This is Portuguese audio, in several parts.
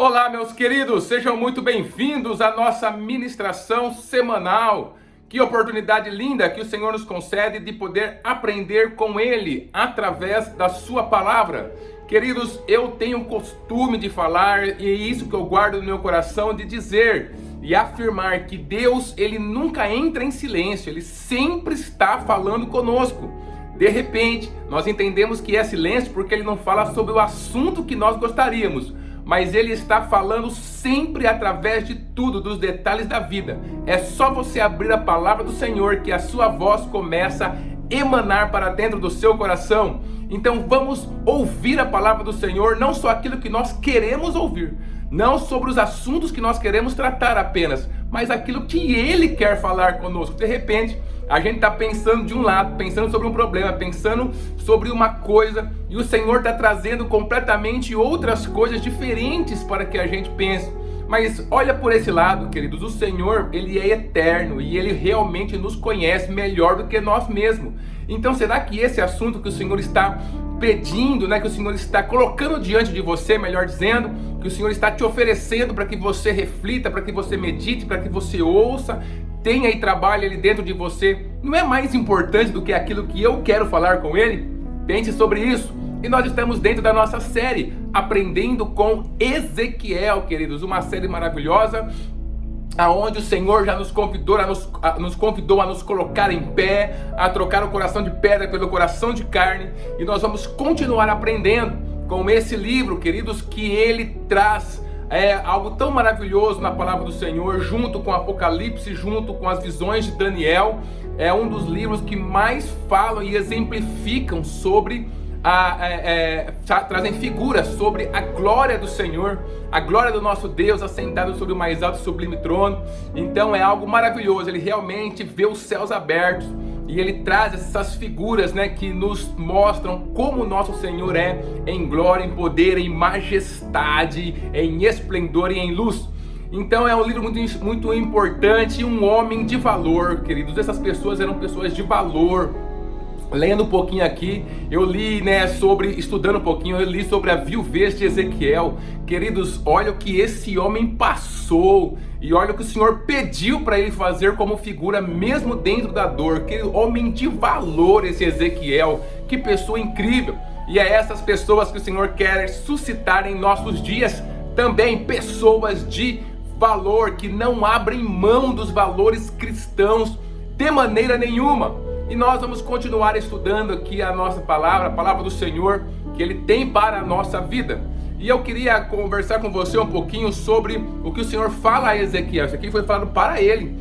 Olá, meus queridos, sejam muito bem-vindos à nossa ministração semanal. Que oportunidade linda que o Senhor nos concede de poder aprender com Ele através da Sua palavra. Queridos, eu tenho o costume de falar, e é isso que eu guardo no meu coração, de dizer e afirmar que Deus, Ele nunca entra em silêncio, Ele sempre está falando conosco. De repente, nós entendemos que é silêncio porque Ele não fala sobre o assunto que nós gostaríamos, mas Ele está falando sempre através de tudo, dos detalhes da vida. É só você abrir a palavra do Senhor que a sua voz começa a emanar para dentro do seu coração. Então vamos ouvir a palavra do Senhor, não só aquilo que nós queremos ouvir, não sobre os assuntos que nós queremos tratar apenas, mas aquilo que Ele quer falar conosco. De repente, a gente está pensando de um lado, pensando sobre um problema, pensando sobre uma coisa, e o Senhor está trazendo completamente outras coisas diferentes para que a gente pense. Mas olha por esse lado, queridos, o Senhor, Ele é eterno e Ele realmente nos conhece melhor do que nós mesmos. Então será que esse assunto que o Senhor está pedindo, que o Senhor está colocando diante de você, melhor dizendo, que o Senhor está te oferecendo para que você reflita, para que você medite, para que você ouça, tenha e trabalhe ali dentro de você, não é mais importante do que aquilo que eu quero falar com Ele? Pense sobre isso. E nós estamos dentro da nossa série, Aprendendo com Ezequiel, queridos, uma série maravilhosa, aonde o Senhor já nos convidou a nos colocar em pé, a trocar o coração de pedra pelo coração de carne, e nós vamos continuar aprendendo com esse livro, queridos, que ele traz algo tão maravilhoso na palavra do Senhor, junto com Apocalipse, junto com as visões de Daniel. É um dos livros que mais falam e exemplificam sobre trazem figuras sobre a glória do Senhor, a glória do nosso Deus assentado sobre o mais alto e sublime trono. Então é algo maravilhoso, ele realmente vê os céus abertos e ele traz essas figuras que nos mostram como o nosso Senhor é em glória, em poder, em majestade, em esplendor e em luz. Então é um livro muito importante, um homem de valor, queridos. Essas pessoas eram pessoas de valor. Lendo um pouquinho aqui, eu li, estudando um pouquinho, eu li sobre a viuvez de Ezequiel. Queridos, olha o que esse homem passou e olha o que o Senhor pediu para ele fazer como figura, mesmo dentro da dor. Que homem de valor esse Ezequiel, que pessoa incrível. E é essas pessoas que o Senhor quer suscitar em nossos dias também, pessoas de valor, que não abrem mão dos valores cristãos de maneira nenhuma. E nós vamos continuar estudando aqui a nossa palavra, a palavra do Senhor, que Ele tem para a nossa vida. E eu queria conversar com você um pouquinho sobre o que o Senhor fala a Ezequiel. Isso aqui foi falado para ele.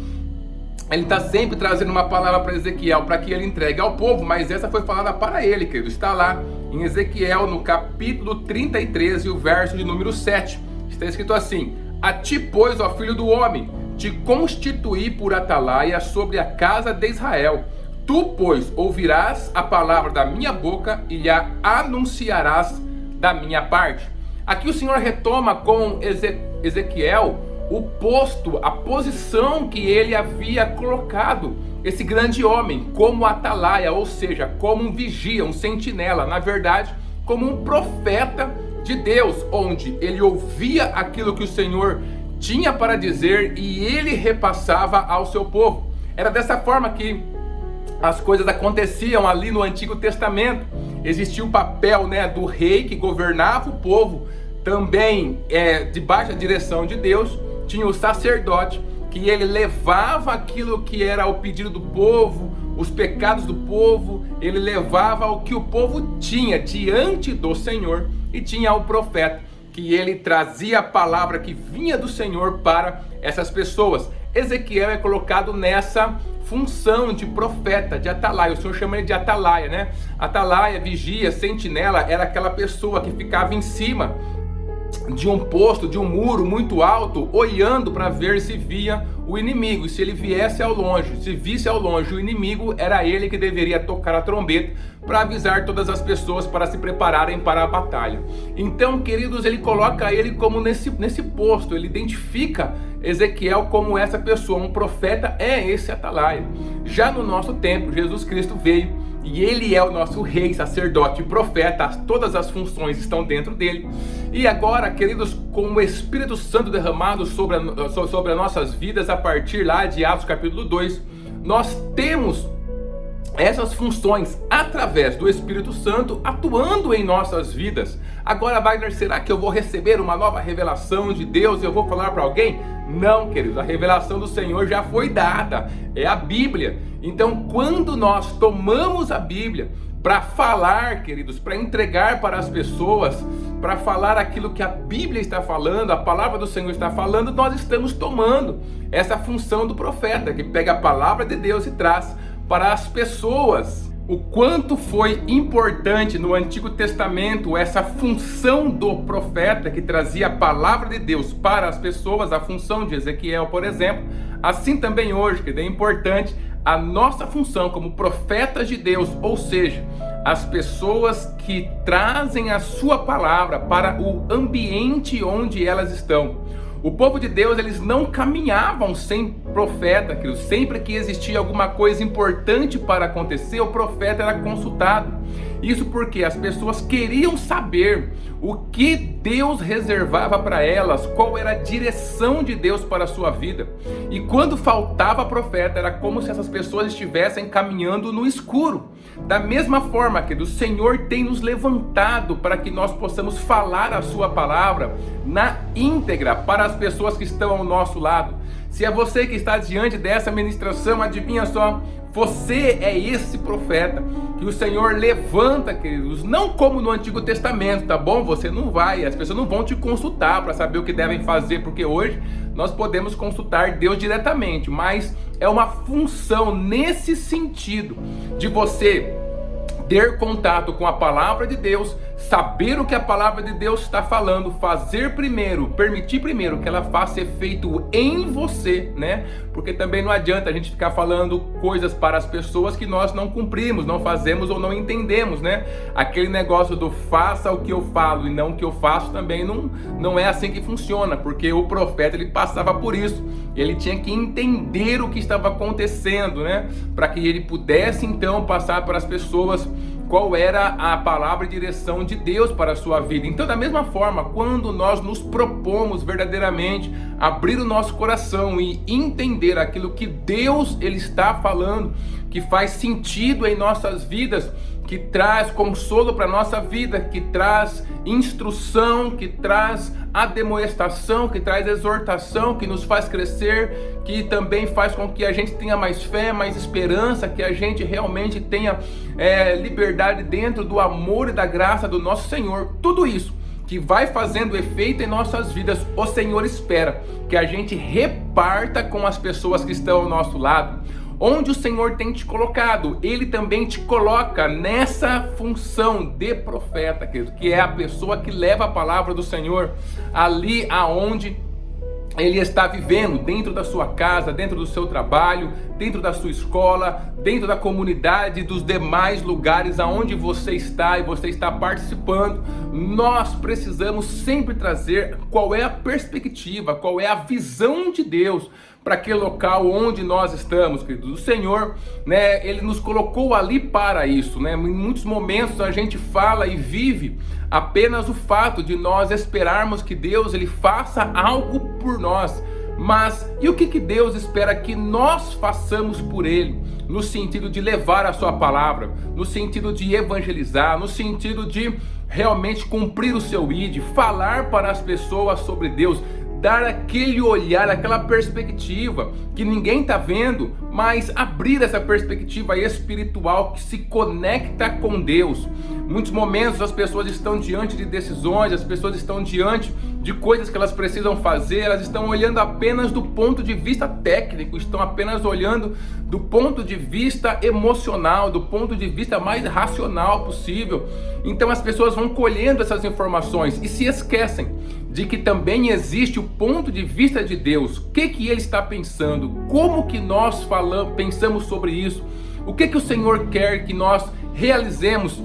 Ele está sempre trazendo uma palavra para Ezequiel, para que ele entregue ao povo, mas essa foi falada para ele, querido. Está lá em Ezequiel, no capítulo 33, e o verso de número 7. Está escrito assim: A ti, pois, ó filho do homem, te constituí por atalaia sobre a casa de Israel. Tu, pois, ouvirás a palavra da minha boca e a anunciarás da minha parte. Aqui o Senhor retoma com Ezequiel o posto, a posição que ele havia colocado esse grande homem como atalaia, ou seja, como um vigia, um sentinela, na verdade, como um profeta de Deus, onde ele ouvia aquilo que o Senhor tinha para dizer e ele repassava ao seu povo. Era dessa forma que as coisas aconteciam ali no Antigo Testamento. Existia o papel do rei que governava o povo, também debaixo da direção de Deus. Tinha o sacerdote, que ele levava aquilo que era o pedido do povo, os pecados do povo, ele levava o que o povo tinha diante do Senhor. E tinha o profeta, que ele trazia a palavra que vinha do Senhor para essas pessoas. Ezequiel é colocado nessa função de profeta, de atalaia. O Senhor chama ele de atalaia, Atalaia, vigia, sentinela, era aquela pessoa que ficava em cima de um posto, de um muro muito alto, olhando para ver se via o inimigo. E se ele viesse ao longe, se visse ao longe o inimigo, era ele que deveria tocar a trombeta para avisar todas as pessoas para se prepararem para a batalha. Então, queridos, ele coloca ele como nesse posto, ele identifica Ezequiel como essa pessoa, um profeta é esse atalaia. Já no nosso tempo, Jesus Cristo veio e ele é o nosso rei, sacerdote e profeta, todas as funções estão dentro dele. E agora, queridos, com o Espírito Santo derramado sobre as nossas vidas, a partir lá de Atos capítulo 2, nós temos essas funções através do Espírito Santo atuando em nossas vidas. Agora, Wagner, será que eu vou receber uma nova revelação de Deus e eu vou falar para alguém? Não, queridos, a revelação do Senhor já foi dada, é a Bíblia. Então, quando nós tomamos a Bíblia para falar, queridos, para entregar para as pessoas, para falar aquilo que a Bíblia está falando, a palavra do Senhor está falando, nós estamos tomando essa função do profeta, que pega a palavra de Deus e traz para as pessoas. O quanto foi importante no Antigo Testamento essa função do profeta que trazia a palavra de Deus para as pessoas, a função de Ezequiel, por exemplo, assim também hoje, que é importante a nossa função como profetas de Deus, ou seja, as pessoas que trazem a sua palavra para o ambiente onde elas estão. O povo de Deus, eles não caminhavam sem profeta, queridos. Sempre que existia alguma coisa importante para acontecer, o profeta era consultado. Isso porque as pessoas queriam saber o que Deus reservava para elas, qual era a direção de Deus para a sua vida. E quando faltava profeta, era como se essas pessoas estivessem caminhando no escuro. Da mesma forma que o Senhor tem nos levantado para que nós possamos falar a sua palavra na íntegra para as pessoas que estão ao nosso lado. Se é você que está diante dessa ministração, adivinha só, você é esse profeta que o Senhor levanta, queridos, não como no Antigo Testamento, tá bom? Você não vai, as pessoas não vão te consultar para saber o que devem fazer, porque hoje nós podemos consultar Deus diretamente, mas é uma função nesse sentido de você ter contato com a palavra de Deus, saber o que a palavra de Deus está falando, fazer primeiro, permitir primeiro que ela faça efeito em você, né? Porque também não adianta a gente ficar falando coisas para as pessoas que nós não cumprimos, não fazemos ou não entendemos, né? Aquele negócio do faça o que eu falo e não o que eu faço também não é assim que funciona, porque o profeta, ele passava por isso, ele tinha que entender o que estava acontecendo, né? Para que ele pudesse então passar para as pessoas qual era a palavra e direção de Deus para a sua vida. Então, da mesma forma, quando nós nos propomos verdadeiramente abrir o nosso coração e entender aquilo que Deus ele está falando, que faz sentido em nossas vidas, que traz consolo para a nossa vida, que traz instrução, que traz admoestação, que traz exortação, que nos faz crescer, que também faz com que a gente tenha mais fé, mais esperança, que a gente realmente tenha liberdade dentro do amor e da graça do nosso Senhor. Tudo isso que vai fazendo efeito em nossas vidas, o Senhor espera que a gente reparta com as pessoas que estão ao nosso lado. Onde o Senhor tem te colocado, Ele também te coloca nessa função de profeta, querido, que é a pessoa que leva a palavra do Senhor ali aonde Ele está vivendo, dentro da sua casa, dentro do seu trabalho, dentro da sua escola, dentro da comunidade, dos demais lugares aonde você está e você está participando. Nós precisamos sempre trazer qual é a perspectiva, qual é a visão de Deus para aquele local onde nós estamos, queridos. O Senhor, né, Ele nos colocou ali para isso, né? Em muitos momentos a gente fala e vive apenas o fato de nós esperarmos que Deus Ele faça algo por nós. Mas e o que Deus espera que nós façamos por Ele? No sentido de levar a sua palavra, no sentido de evangelizar, no sentido de realmente cumprir o seu ID, falar para as pessoas sobre Deus, dar aquele olhar, aquela perspectiva que ninguém está vendo, mas abrir essa perspectiva espiritual que se conecta com Deus. Muitos momentos as pessoas estão diante de decisões, as pessoas estão diante de coisas que elas precisam fazer, elas estão olhando apenas do ponto de vista técnico, estão apenas olhando do ponto de vista emocional, do ponto de vista mais racional possível. Então as pessoas vão colhendo essas informações e se esquecem de que também existe o ponto de vista de Deus. O que Ele está pensando? Como que nós pensamos sobre isso? O que o Senhor quer que nós realizemos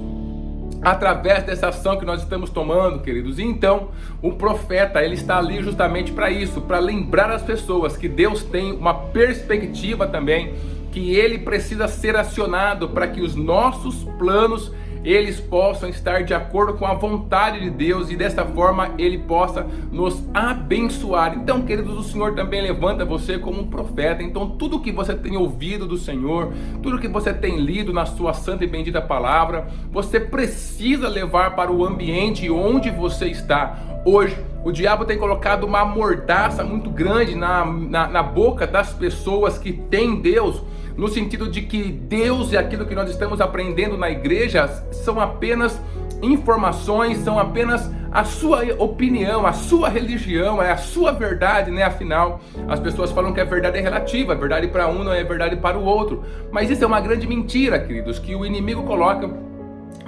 através dessa ação que nós estamos tomando, queridos? E então, o profeta, ele está ali justamente para isso, para lembrar as pessoas que Deus tem uma perspectiva também, que ele precisa ser acionado para que os nossos planos eles possam estar de acordo com a vontade de Deus e dessa forma ele possa nos abençoar. Então, queridos, o Senhor também levanta você como um profeta. Então, tudo que você tem ouvido do Senhor, tudo que você tem lido na sua santa e bendita palavra, você precisa levar para o ambiente onde você está. Hoje, o diabo tem colocado uma mordaça muito grande na boca das pessoas que têm Deus, no sentido de que Deus e aquilo que nós estamos aprendendo na igreja são apenas informações, são apenas a sua opinião, a sua religião, é a sua verdade, né? Afinal, as pessoas falam que a verdade é relativa, a verdade para um não é verdade para o outro. Mas isso é uma grande mentira, queridos, que o inimigo coloca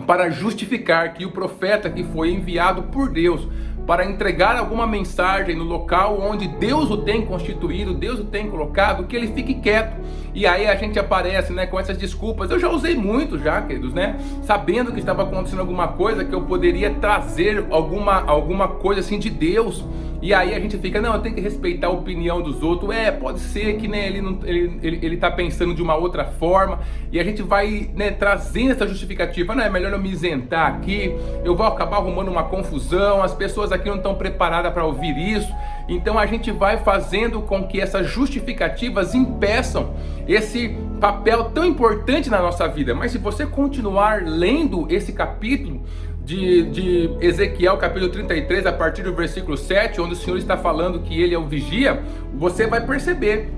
para justificar que o profeta que foi enviado por Deus para entregar alguma mensagem no local onde Deus o tem constituído, Deus o tem colocado, que ele fique quieto. E aí a gente aparece, né, com essas desculpas. Eu já usei muito já, queridos, né? Sabendo que estava acontecendo alguma coisa, que eu poderia trazer alguma coisa assim de Deus. E aí a gente fica, não, eu tenho que respeitar a opinião dos outros. Pode ser que, né, ele tá pensando de uma outra forma. E a gente vai, né, trazendo essa justificativa. Não, é melhor eu me isentar aqui, eu vou acabar arrumando uma confusão, as pessoas aqui não estão preparadas para ouvir isso. Então a gente vai fazendo com que essas justificativas impeçam esse papel tão importante na nossa vida. Mas se você continuar lendo esse capítulo de Ezequiel, capítulo 33, a partir do versículo 7, onde o Senhor está falando que ele é o vigia, você vai perceber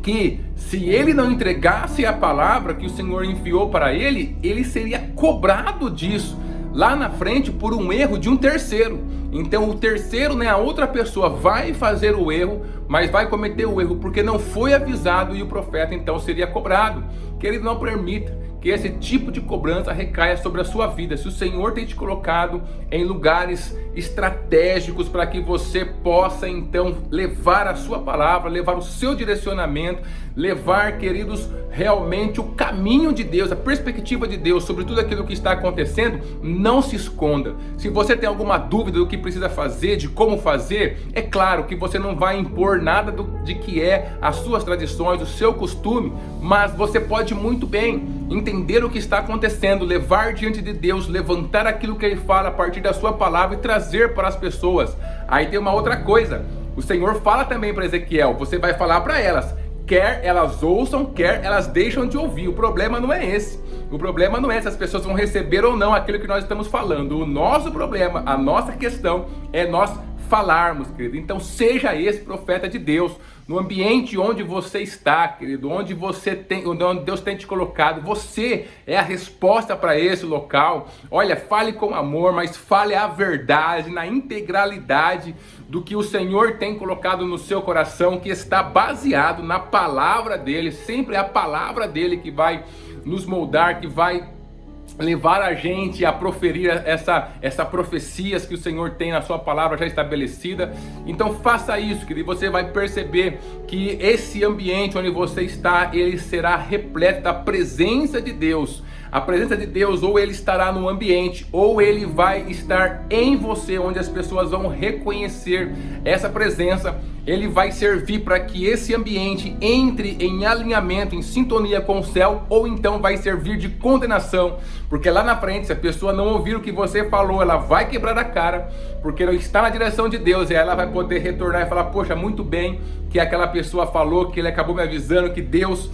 que se ele não entregasse a palavra que o Senhor enviou para ele, ele seria cobrado disso lá na frente por um erro de um terceiro. Então o terceiro, né, a outra pessoa vai fazer o erro, mas vai cometer o erro porque não foi avisado e o profeta então seria cobrado. Querido, não permita que esse tipo de cobrança recaia sobre a sua vida. Se o Senhor tem te colocado em lugares estratégicos para que você possa então levar a sua palavra, levar o seu direcionamento, levar, queridos, realmente o caminho de Deus, a perspectiva de Deus sobre tudo aquilo que está acontecendo, não se esconda. Se você tem alguma dúvida do que precisa fazer, de como fazer, é claro que você não vai impor nada de que é as suas tradições, o seu costume, mas você pode muito bem entender o que está acontecendo, levar diante de Deus, levantar aquilo que Ele fala a partir da sua palavra e trazer para as pessoas. Aí tem uma outra coisa, o Senhor fala também para Ezequiel, você vai falar para elas, quer elas ouçam, quer elas deixam de ouvir. O problema não é esse. O problema não é se as pessoas vão receber ou não aquilo que nós estamos falando. O nosso problema, a nossa questão é nós falarmos, querido. Então seja esse profeta de Deus no ambiente onde você está, querido, onde Deus tem te colocado. Você é a resposta para esse local. Olha, fale com amor, mas fale a verdade, na integralidade do que o Senhor tem colocado no seu coração, que está baseado na palavra dele. Sempre é a palavra dele que vai nos moldar, que vai levar a gente a proferir essa profecias que o Senhor tem na sua palavra já estabelecida. Então faça isso, querido, e você vai perceber que esse ambiente onde você está, ele será repleto da presença de Deus. A presença de Deus, ou ele estará no ambiente, ou ele vai estar em você, onde as pessoas vão reconhecer essa presença. Ele vai servir para que esse ambiente entre em alinhamento, em sintonia com o céu, ou então vai servir de condenação, porque lá na frente, se a pessoa não ouvir o que você falou, ela vai quebrar a cara, porque não está na direção de Deus, e ela vai poder retornar e falar, poxa, muito bem que aquela pessoa falou, que ele acabou me avisando que Deus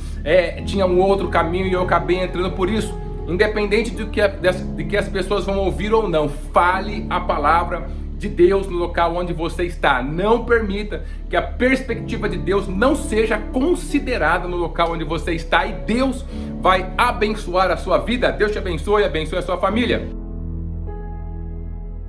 tinha um outro caminho e eu acabei entrando por isso. Independente de que as pessoas vão ouvir ou não, fale a palavra de Deus no local onde você está. Não permita que a perspectiva de Deus não seja considerada no local onde você está, e Deus vai abençoar a sua vida. Deus te abençoe e abençoe a sua família.